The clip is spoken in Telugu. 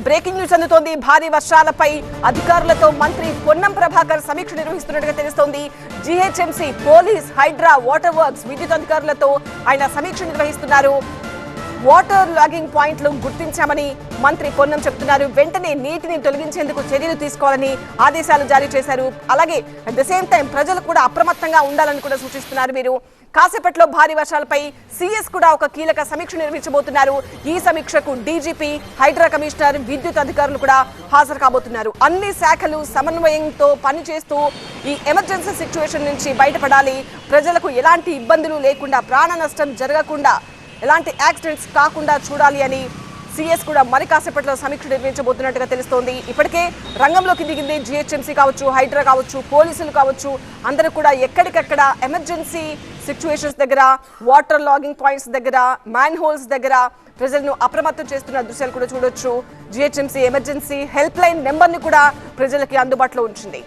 బ్రేకింగ్ న్యూస్ అందుతోంది. భారీ వర్షాలపై అధికారులతో మంత్రి పొన్నం ప్రభాకర్ సమీక్ష నిర్వహిస్తున్నట్టుగా తెలుస్తోంది. GHMC, police, Hydraa, water works, విద్యుత్ అధికారులతో ఆయన సమీక్ష నిర్వహిస్తున్నారు. వాటర్ లాగింగ్ పాయింట్లు గుర్తించామని మంత్రి పొన్నం చెబుతున్నారు. వెంటనే నీటిని తొలగించేందుకు చర్యలు తీసుకోవాలని ఆదేశాలు జారీ చేశారు. అలాగే అట్ ద సేమ్ టైం ప్రజలు కూడా అప్రమత్తంగా ఉండాలని కూడా సూచిస్తున్నారు. మీరు కాసేపట్లో భారీ వర్షాలపై సీఎస్ కూడా ఒక కీలక సమీక్ష నిర్వహించబోతున్నారు. ఈ సమీక్షకు డీజీపీ, హైడ్రా కమిషనర్, విద్యుత్ అధికారులు కూడా హాజరు కాబోతున్నారు. అన్ని శాఖలు సమన్వయంతో పనిచేస్తూ ఈ ఎమర్జెన్సీ సిచ్యువేషన్ నుంచి బయటపడాలి. ప్రజలకు ఎలాంటి ఇబ్బందులు లేకుండా, ప్రాణ నష్టం జరగకుండా, ఎలాంటి యాక్సిడెంట్స్ కాకుండా చూడాలి అని సీఎస్ కూడా మరి కాసేపట్లో సమీక్ష నిర్వహించబోతున్నట్టుగా తెలుస్తోంది. ఇప్పటికే రంగంలోకి దిగింది జీహెచ్ఎంసీ కావచ్చు, హైడ్రా కావచ్చు, పోలీసులు కావచ్చు. అందరూ కూడా ఎక్కడికక్కడ ఎమర్జెన్సీ సిచ్యువేషన్స్ దగ్గర, వాటర్ లాగింగ్ పాయింట్స్ దగ్గర, మ్యాన్ హోల్స్ దగ్గర ప్రజలను అప్రమత్తం చేస్తున్న దృశ్యాలు కూడా చూడొచ్చు. జీహెచ్ఎంసీ ఎమర్జెన్సీ హెల్ప్ లైన్ నెంబర్ని కూడా ప్రజలకి అందుబాటులో ఉంచింది.